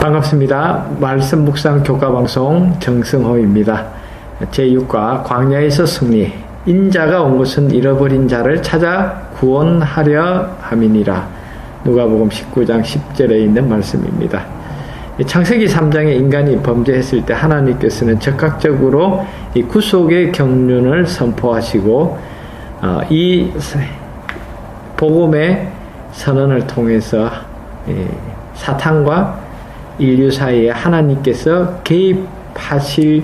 반갑습니다. 말씀 묵상 교과 방송 정승호입니다. 제6과 광야에서 승리. 인자가 온 것은 잃어버린 자를 찾아 구원하려 함이니라. 누가복음 19장 10절에 있는 말씀입니다. 창세기 3장에 인간이 범죄했을 때 하나님께서는 적극적으로 이 구속의 경륜을 선포하시고 이 복음의 선언을 통해서 사탄과 인류 사이에 하나님께서 개입하실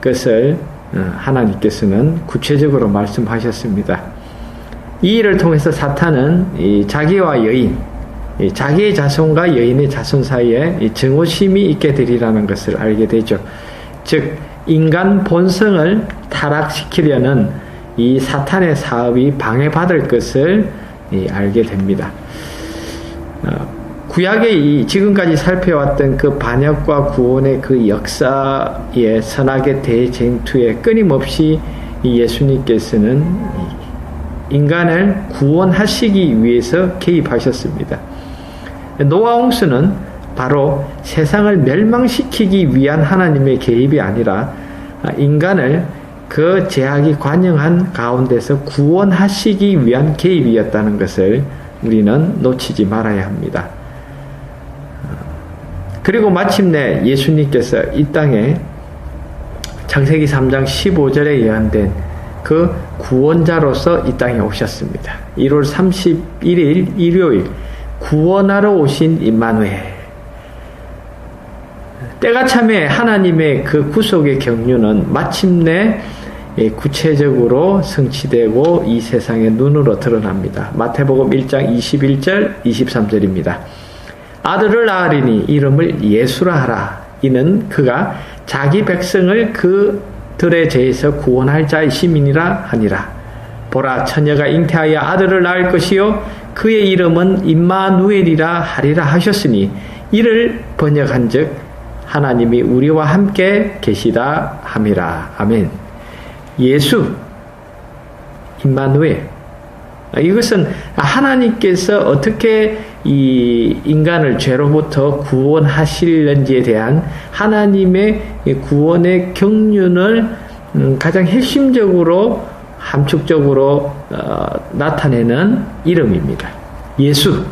것을 하나님께서는 구체적으로 말씀하셨습니다. 이 일을 통해서 사탄은 자기와 여인, 자기의 자손과 여인의 자손 사이에 증오심이 있게 되리라는 것을 알게 되죠. 즉 인간 본성을 타락시키려는 이 사탄의 사업이 방해받을 것을 알게 됩니다. 구약의 지금까지 살펴왔던 그 반역과 구원의 그 역사의 선악의 대쟁투에 끊임없이 예수님께서는 인간을 구원하시기 위해서 개입하셨습니다. 노아 홍수는 바로 세상을 멸망시키기 위한 하나님의 개입이 아니라 인간을 그 죄악이 관영한 가운데서 구원하시기 위한 개입이었다는 것을 우리는 놓치지 말아야 합니다. 그리고 마침내 예수님께서 이 땅에 창세기 3장 15절에 예언된 그 구원자로서 이 땅에 오셨습니다. 1월 31일 일요일 구원하러 오신 임마누엘. 때가 참에 하나님의 그 구속의 경륜은 마침내 구체적으로 성취되고 이 세상의 눈으로 드러납니다. 마태복음 1장 21절 23절입니다. 아들을 낳으리니 이름을 예수라 하라. 이는 그가 자기 백성을 그들의 죄에서 구원할 자의 시민이라 하니라. 보라, 처녀가 잉태하여 아들을 낳을 것이요 그의 이름은 임마누엘이라 하리라 하셨으니 이를 번역한즉 하나님이 우리와 함께 계시다 함이라. 아멘. 예수, 임마누엘. 이것은 하나님께서 어떻게 이 인간을 죄로부터 구원하실는지에 대한 하나님의 구원의 경륜을 가장 핵심적으로 함축적으로 나타내는 이름입니다. 예수,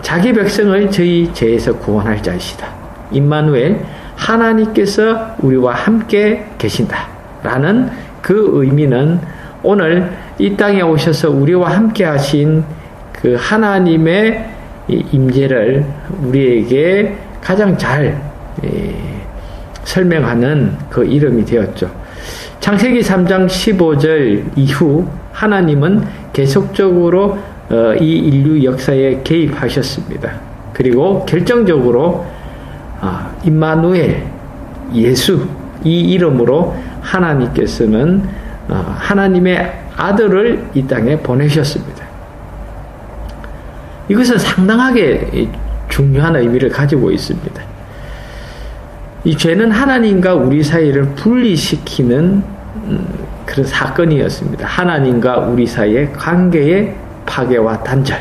자기 백성을 저희 죄에서 구원할 자이시다. 임마누엘, 하나님께서 우리와 함께 계신다 라는 그 의미는 오늘 이 땅에 오셔서 우리와 함께 하신 그 하나님의 임재를 우리에게 가장 잘 설명하는 그 이름이 되었죠. 창세기 3장 15절 이후 하나님은 계속적으로 이 인류 역사에 개입하셨습니다. 그리고 결정적으로 임마누엘, 예수, 이 이름으로 하나님께서는 하나님의 아들을 이 땅에 보내셨습니다. 이것은 상당하게 중요한 의미를 가지고 있습니다. 이 죄는 하나님과 우리 사이를 분리시키는 그런 사건이었습니다. 하나님과 우리 사이의 관계의 파괴와 단절.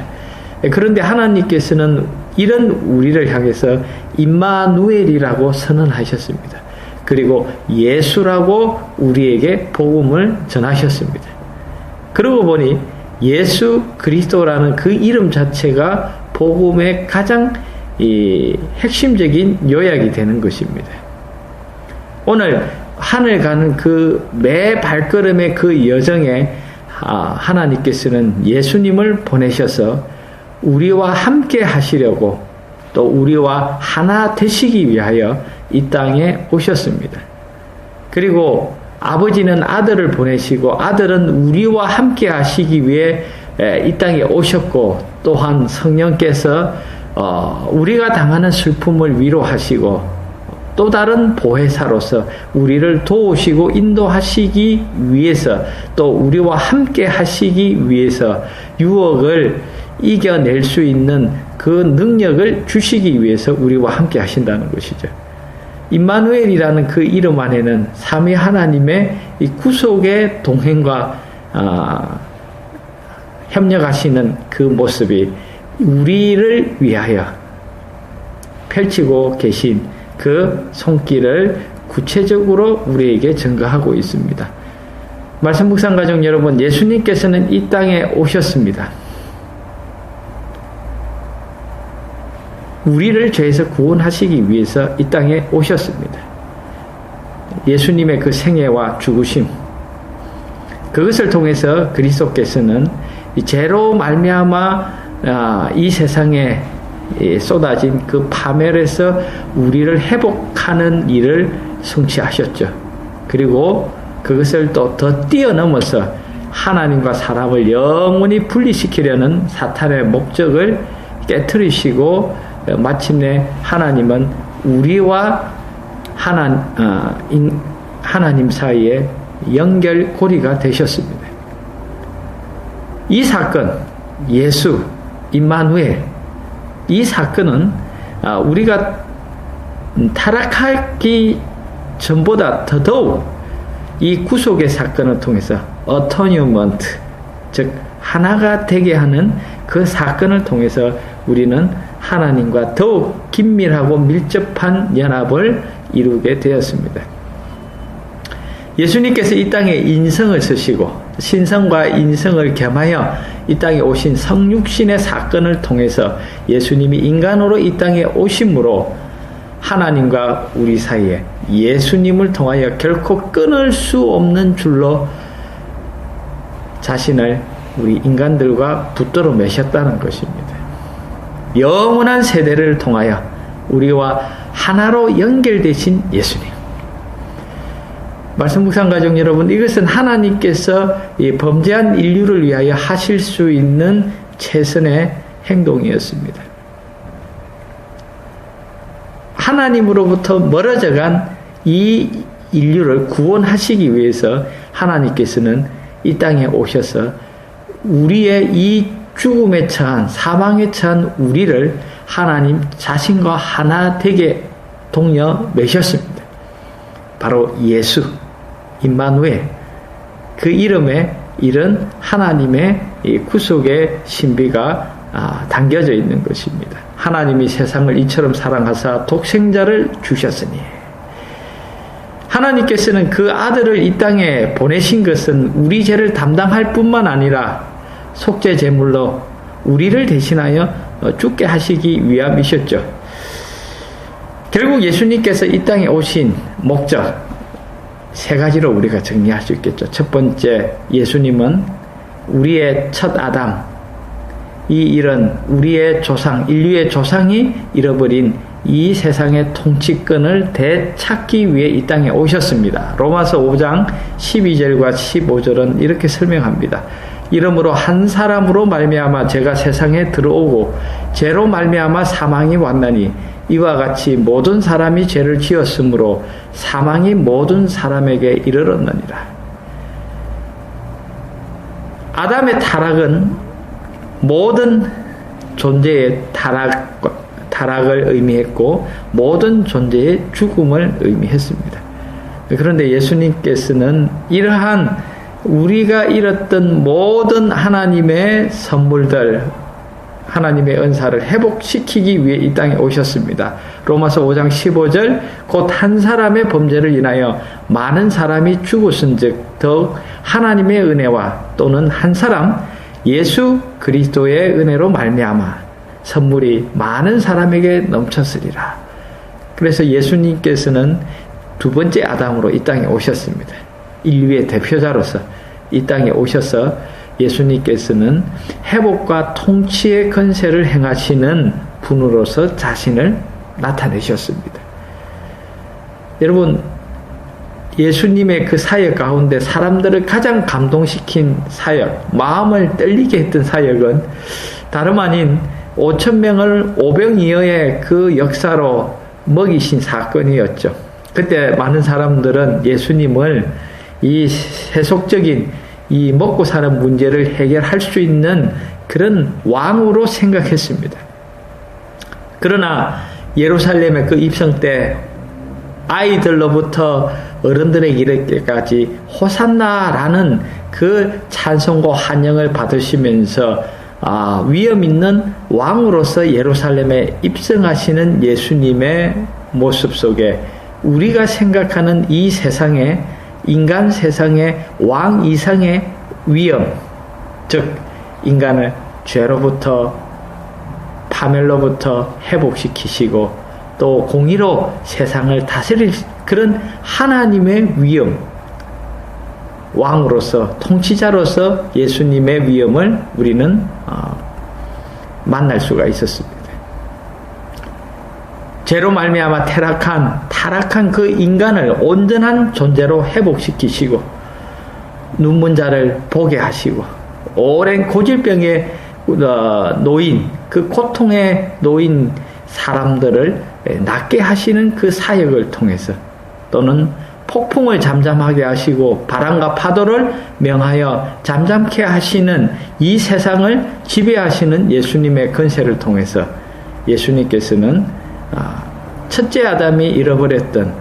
그런데 하나님께서는 이런 우리를 향해서 임마누엘이라고 선언하셨습니다. 그리고 예수라고 우리에게 복음을 전하셨습니다. 그러고 보니 예수 그리스도라는 그 이름 자체가 복음의 가장 핵심적인 요약이 되는 것입니다. 오늘 하늘 가는 그 매 발걸음의 그 여정에 하나님께서는 예수님을 보내셔서 우리와 함께 하시려고 또 우리와 하나 되시기 위하여 이 땅에 오셨습니다. 그리고 아버지는 아들을 보내시고 아들은 우리와 함께 하시기 위해 이 땅에 오셨고 또한 성령께서 우리가 당하는 슬픔을 위로하시고 또 다른 보혜사로서 우리를 도우시고 인도하시기 위해서 또 우리와 함께 하시기 위해서 유혹을 이겨낼 수 있는 그 능력을 주시기 위해서 우리와 함께 하신다는 것이죠. 임마누엘이라는 그 이름 안에는 삼위 하나님의 이 구속의 동행과 협력하시는 그 모습이 우리를 위하여 펼치고 계신 그 손길을 구체적으로 우리에게 증거하고 있습니다. 말씀 묵상 가족 여러분, 예수님께서는 이 땅에 오셨습니다. 우리를 죄에서 구원하시기 위해서 이 땅에 오셨습니다. 예수님의 그 생애와 죽으심, 그것을 통해서 그리스도께서는 죄로 말미암아 이 세상에 쏟아진 그 파멸에서 우리를 회복하는 일을 성취하셨죠. 그리고 그것을 또 더 뛰어넘어서 하나님과 사람을 영원히 분리시키려는 사탄의 목적을 깨트리시고 마침내 하나님은 우리와 하나님 사이에 연결고리가 되셨습니다. 이 사건, 예수, 임마누엘, 이 사건은 우리가 타락하기 전보다 더더욱 이 구속의 사건을 통해서 어토니먼트, 즉 하나가 되게 하는 그 사건을 통해서 우리는 하나님과 더욱 긴밀하고 밀접한 연합을 이루게 되었습니다. 예수님께서 이 땅에 인성을 쓰시고 신성과 인성을 겸하여 이 땅에 오신 성육신의 사건을 통해서 예수님이 인간으로 이 땅에 오심으로 하나님과 우리 사이에 예수님을 통하여 결코 끊을 수 없는 줄로 자신을 우리 인간들과 붙들어 매셨다는 것입니다. 영원한 세대를 통하여 우리와 하나로 연결되신 예수님. 말씀 묵상 가족 여러분, 이것은 하나님께서 이 범죄한 인류를 위하여 하실 수 있는 최선의 행동이었습니다. 하나님으로부터 멀어져간 이 인류를 구원하시기 위해서 하나님께서는 이 땅에 오셔서 우리의 이 죽음에 처한, 사망에 처한 우리를 하나님 자신과 하나 되게 동여 매셨습니다. 바로 예수, 임마누엘, 그 이름에 이런 하나님의 이 구속의 신비가 담겨져 있는 것입니다. 하나님이 세상을 이처럼 사랑하사 독생자를 주셨으니, 하나님께서는 그 아들을 이 땅에 보내신 것은 우리 죄를 담당할 뿐만 아니라 속죄 제물로 우리를 대신하여 죽게 하시기 위함이셨죠. 결국 예수님께서 이 땅에 오신 목적 세 가지로 우리가 정리할 수 있겠죠. 첫 번째, 예수님은 우리의 첫 아담, 이런 우리의 조상, 인류의 조상이 잃어버린 이 세상의 통치권을 되찾기 위해 이 땅에 오셨습니다. 로마서 5장 12절과 15절은 이렇게 설명합니다. 이러므로 한 사람으로 말미암아 죄가 세상에 들어오고 죄로 말미암아 사망이 왔나니 이와 같이 모든 사람이 죄를 지었으므로 사망이 모든 사람에게 이르렀느니라. 아담의 타락은 모든 존재의 타락을 의미했고 모든 존재의 죽음을 의미했습니다. 그런데 예수님께서는 이러한 우리가 잃었던 모든 하나님의 선물들, 하나님의 은사를 회복시키기 위해 이 땅에 오셨습니다. 로마서 5장 15절, 곧 한 사람의 범죄를 인하여 많은 사람이 죽었은즉 더욱 하나님의 은혜와 또는 한 사람 예수 그리스도의 은혜로 말미암아 선물이 많은 사람에게 넘쳤으리라. 그래서 예수님께서는 두 번째 아담으로 이 땅에 오셨습니다. 인류의 대표자로서 이 땅에 오셔서 예수님께서는 회복과 통치의 권세를 행하시는 분으로서 자신을 나타내셨습니다. 여러분, 예수님의 그 사역 가운데 사람들을 가장 감동시킨 사역, 마음을 떨리게 했던 사역은 다름 아닌 5,000명을 오병이어의 그 역사로 먹이신 사건이었죠. 그때 많은 사람들은 예수님을 이 세속적인 이 먹고 사는 문제를 해결할 수 있는 그런 왕으로 생각했습니다. 그러나 예루살렘의 그 입성 때 아이들로부터 어른들에게 이르기까지 호산나라는 그 찬송과 환영을 받으시면서 위엄 있는 왕으로서 예루살렘에 입성하시는 예수님의 모습 속에 우리가 생각하는 이 세상의 인간 세상의 왕 이상의 위엄, 즉 인간을 죄로부터 파멸로부터 회복시키시고 또 공의로 세상을 다스릴 그런 하나님의 위엄, 왕으로서 통치자로서 예수님의 위엄을 우리는 만날 수가 있었습니다. 죄로 말미암아 타락한 그 인간을 온전한 존재로 회복시키시고 눈먼 자를 보게 하시고 오랜 고질병에 놓인 그 고통에 놓인 사람들을 낫게 하시는 그 사역을 통해서 또는 폭풍을 잠잠하게 하시고 바람과 파도를 명하여 잠잠케 하시는 이 세상을 지배하시는 예수님의 권세를 통해서 예수님께서는 첫째 아담이 잃어버렸던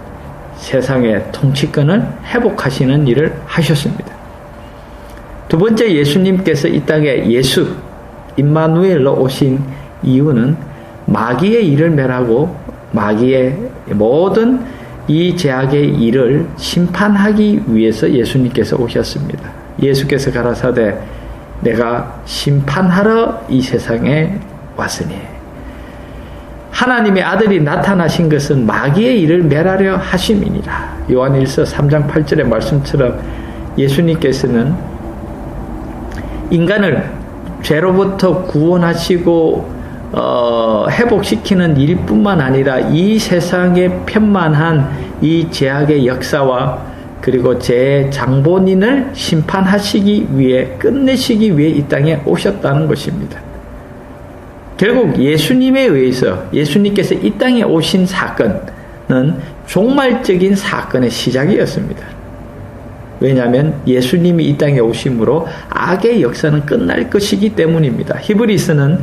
세상의 통치권을 회복하시는 일을 하셨습니다. 두 번째, 예수님께서 이 땅에 예수 임마누엘로 오신 이유는 마귀의 일을 멸하고 마귀의 모든 이 죄악의 일을 심판하기 위해서 예수님께서 오셨습니다. 예수께서 가라사대 내가 심판하러 이 세상에 왔으니, 하나님의 아들이 나타나신 것은 마귀의 일을 멸하려 하심이니라. 요한일서 3장 8절의 말씀처럼 예수님께서는 인간을 죄로부터 구원하시고 회복시키는 일뿐만 아니라 이 세상에 편만한 이 죄악의 역사와 그리고 죄의 장본인을 심판하시기 위해, 끝내시기 위해 이 땅에 오셨다는 것입니다. 결국 예수님에 의해서 예수님께서 이 땅에 오신 사건은 종말적인 사건의 시작이었습니다. 왜냐하면 예수님이 이 땅에 오심으로 악의 역사는 끝날 것이기 때문입니다. 히브리서는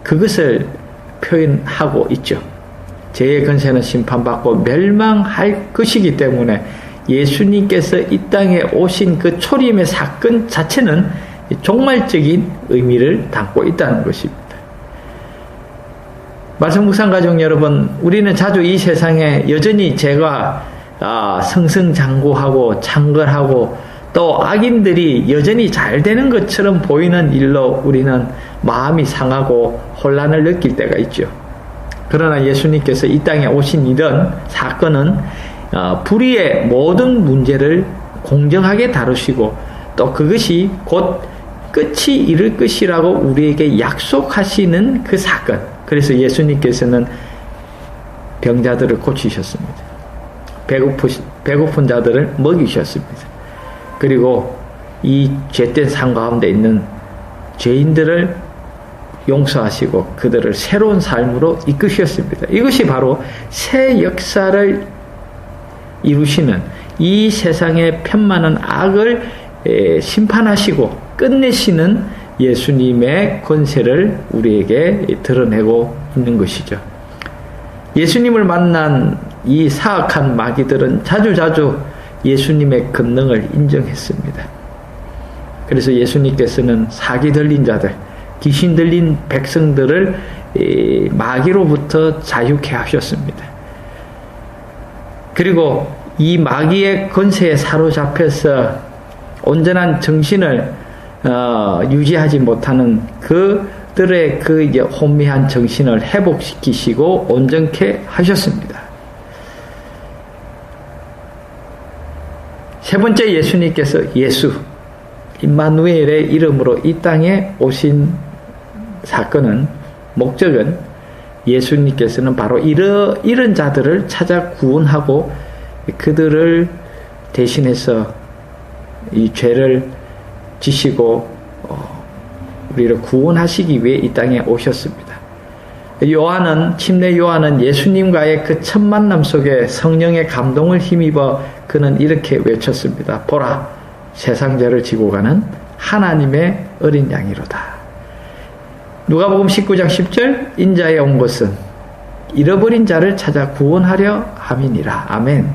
그것을 표현하고 있죠. 죄의 권세는 심판받고 멸망할 것이기 때문에 예수님께서 이 땅에 오신 그 초림의 사건 자체는 종말적인 의미를 담고 있다는 것입니다. 말씀 묵상 가족 여러분, 우리는 자주 이 세상에 여전히 죄가 승승장구하고 창궐하고 또 악인들이 여전히 잘 되는 것처럼 보이는 일로 우리는 마음이 상하고 혼란을 느낄 때가 있죠. 그러나 예수님께서 이 땅에 오신 이런 사건은 불의의 모든 문제를 공정하게 다루시고 또 그것이 곧 끝이 이를 것이라고 우리에게 약속하시는 그 사건. 그래서 예수님께서는 병자들을 고치셨습니다. 배고픈 자들을 먹이셨습니다. 그리고 이 죄된 삶 가운데 있는 죄인들을 용서하시고 그들을 새로운 삶으로 이끄셨습니다. 이것이 바로 새 역사를 이루시는, 이 세상에 편만한 악을 심판하시고 끝내시는 예수님의 권세를 우리에게 드러내고 있는 것이죠. 예수님을 만난 이 사악한 마귀들은 자주자주 예수님의 권능을 인정했습니다. 그래서 예수님께서는 사기 들린 자들, 귀신 들린 백성들을 마귀로부터 자유케 하셨습니다. 그리고 이 마귀의 권세에 사로잡혀서 온전한 정신을 유지하지 못하는 그들의 그 혼미한 정신을 회복시키시고 온전케 하셨습니다. 세 번째, 예수님께서 예수 임마누엘의 이름으로 이 땅에 오신 사건은, 목적은 예수님께서는 바로 이런 자들을 찾아 구원하고 그들을 대신해서 이 죄를 지시고 우리를 구원하시기 위해 이 땅에 오셨습니다. 침례 요한은 예수님과의 그 첫 만남 속에 성령의 감동을 힘입어 그는 이렇게 외쳤습니다. 보라, 세상 죄를 지고 가는 하나님의 어린 양이로다. 누가복음 19장 10절, 인자에 온 것은 잃어버린 자를 찾아 구원하려 함이니라. 아멘.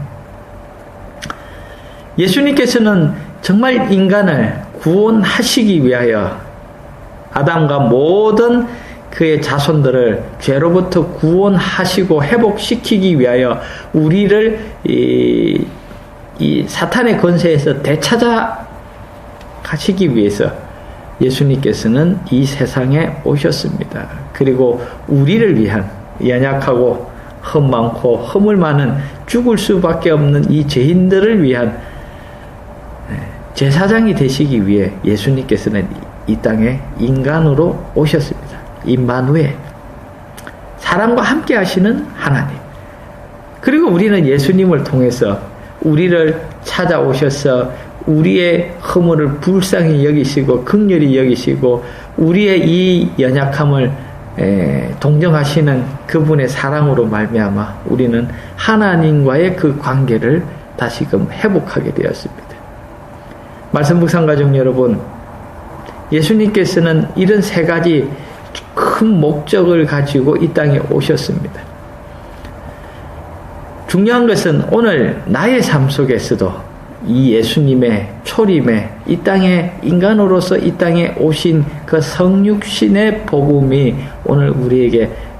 예수님께서는 정말 인간을 구원하시기 위하여 아담과 모든 그의 자손들을 죄로부터 구원하시고 회복시키기 위하여 우리를 이 사탄의 권세에서 되찾아 가시기 위해서 예수님께서는 이 세상에 오셨습니다. 그리고 우리를 위한 연약하고 흠 많고 허물 많은 죽을 수밖에 없는 이 죄인들을 위한 제사장이 되시기 위해 예수님께서는 이 땅에 인간으로 오셨습니다. 임마누엘, 사람과 함께 하시는 하나님. 그리고 우리는 예수님을 통해서 우리를 찾아오셔서 우리의 허물을 불쌍히 여기시고 긍휼히 여기시고 우리의 이 연약함을 동정하시는 그분의 사랑으로 말미암아 우리는 하나님과의 그 관계를 다시금 회복하게 되었습니다. 말씀 묵상 가족 여러분, 예수님께서는 이런 세 가지 큰 목적을 가지고 이 땅에 오셨습니다. 중요한 것은 오늘 나의 삶 속에서도 이 예수님의 초림에 이 땅에 인간으로서 이 땅에 오신 그 성육신의 복음이 오늘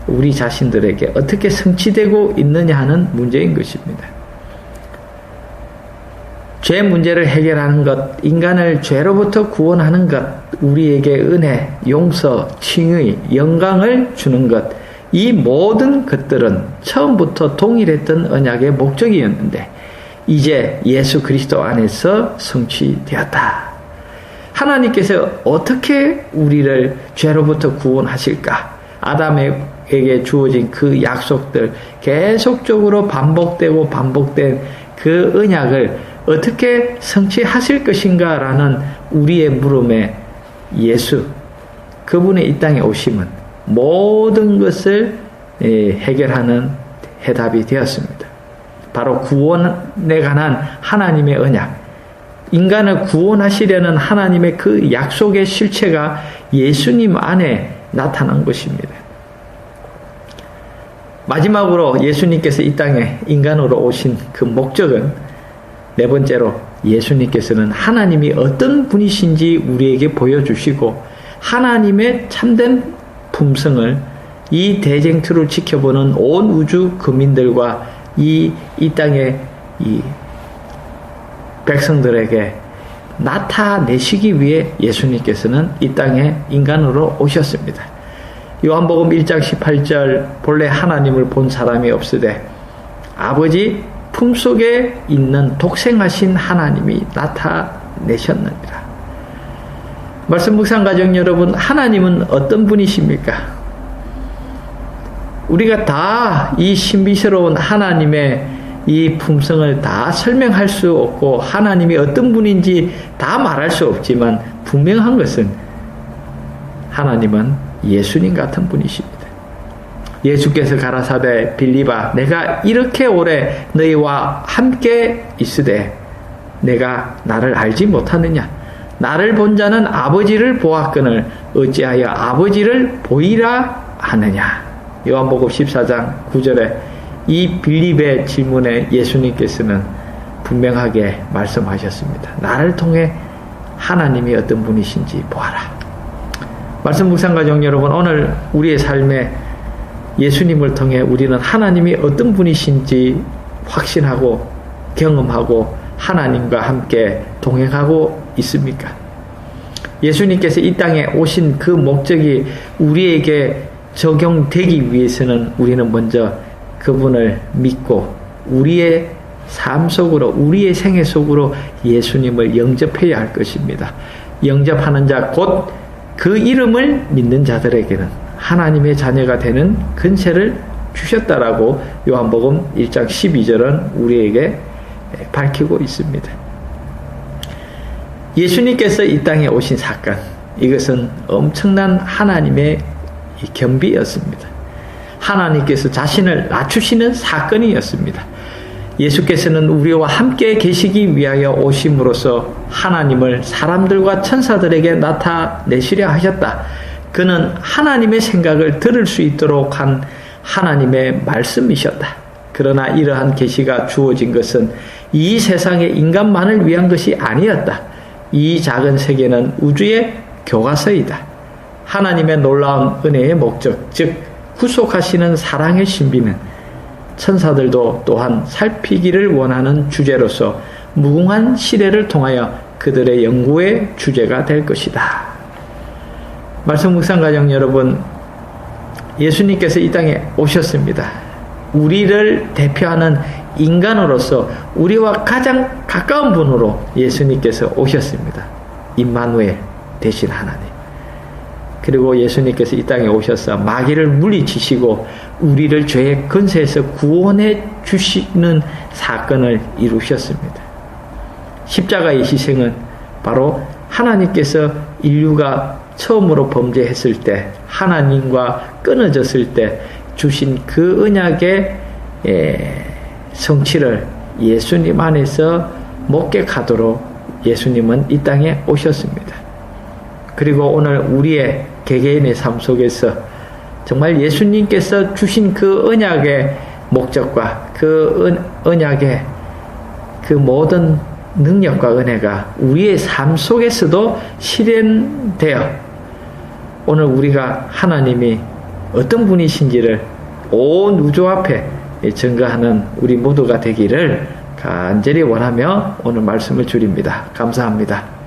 우리 자신들에게 어떻게 성취되고 있느냐 하는 문제인 것입니다. 죄 문제를 해결하는 것, 인간을 죄로부터 구원하는 것, 우리에게 은혜, 용서, 칭의, 영광을 주는 것, 이 모든 것들은 처음부터 동일했던 언약의 목적이었는데 이제 예수 그리스도 안에서 성취되었다. 하나님께서 어떻게 우리를 죄로부터 구원하실까? 아담에게 주어진 그 약속들, 계속적으로 반복된 그 언약을 어떻게 성취하실 것인가 라는 우리의 물음에 예수, 그분의 이 땅에 오심은 모든 것을 해결하는 해답이 되었습니다. 바로 구원에 관한 하나님의 언약, 인간을 구원하시려는 하나님의 그 약속의 실체가 예수님 안에 나타난 것입니다. 마지막으로 예수님께서 이 땅에 인간으로 오신 그 목적은 네 번째로 예수님께서는 하나님이 어떤 분이신지 우리에게 보여주시고 하나님의 참된 품성을 이 대쟁투를 지켜보는 온 우주 국민들과 이 땅의 이 백성들에게 나타내시기 위해 예수님께서는 이 땅에 인간으로 오셨습니다. 요한복음 1장 18절 본래 하나님을 본 사람이 없으되 아버지 품속에 있는 독생하신 하나님이 나타내셨느니라. 말씀 묵상 가족 여러분, 하나님은 어떤 분이십니까? 우리가 다 이 신비스러운 하나님의 이 품성을 다 설명할 수 없고 하나님이 어떤 분인지 다 말할 수 없지만 분명한 것은 하나님은 예수님 같은 분이십니다. 예수께서 가라사대 빌립아, 내가 이렇게 오래 너희와 함께 있으되 내가 나를 알지 못하느냐? 나를 본 자는 아버지를 보았거늘 어찌하여 아버지를 보이라 하느냐? 요한복음 14장 9절에 이 빌립의 질문에 예수님께서는 분명하게 말씀하셨습니다. 나를 통해 하나님이 어떤 분이신지 보아라. 말씀 묵상 가족 여러분, 오늘 우리의 삶에 예수님을 통해 우리는 하나님이 어떤 분이신지 확신하고 경험하고 하나님과 함께 동행하고 있습니까? 예수님께서 이 땅에 오신 그 목적이 우리에게 적용되기 위해서는 우리는 먼저 그분을 믿고 우리의 삶 속으로, 우리의 생애 속으로 예수님을 영접해야 할 것입니다. 영접하는 자, 곧 그 이름을 믿는 자들에게는 하나님의 자녀가 되는 근세를 주셨다라고 요한복음 1장 12절은 우리에게 밝히고 있습니다. 예수님께서 이 땅에 오신 사건, 이것은 엄청난 하나님의 겸비였습니다. 하나님께서 자신을 낮추시는 사건이었습니다. 예수께서는 우리와 함께 계시기 위하여 오심으로써 하나님을 사람들과 천사들에게 나타내시려 하셨다. 그는 하나님의 생각을 들을 수 있도록 한 하나님의 말씀이셨다. 그러나 이러한 계시가 주어진 것은 이 세상의 인간만을 위한 것이 아니었다. 이 작은 세계는 우주의 교과서이다. 하나님의 놀라운 은혜의 목적, 즉 구속하시는 사랑의 신비는 천사들도 또한 살피기를 원하는 주제로서 무궁한 시대를 통하여 그들의 연구의 주제가 될 것이다. 말씀 묵상 가정 여러분, 예수님께서 이 땅에 오셨습니다. 우리를 대표하는 인간으로서 우리와 가장 가까운 분으로 예수님께서 오셨습니다. 임마누엘 대신 하나님. 그리고 예수님께서 이 땅에 오셔서 마귀를 물리치시고 우리를 죄의 근세에서 구원해 주시는 사건을 이루셨습니다. 십자가의 희생은 바로 하나님께서 인류가 처음으로 범죄했을 때, 하나님과 끊어졌을 때 주신 그 언약의 성취를 예수님 안에서 목격하도록 예수님은 이 땅에 오셨습니다. 그리고 오늘 우리의 개개인의 삶 속에서 정말 예수님께서 주신 그 언약의 목적과 그 언약의 그 모든 능력과 은혜가 우리의 삶 속에서도 실현되어 오늘 우리가 하나님이 어떤 분이신지를 온 우주 앞에 증거하는 우리 모두가 되기를 간절히 원하며 오늘 말씀을 드립니다. 감사합니다.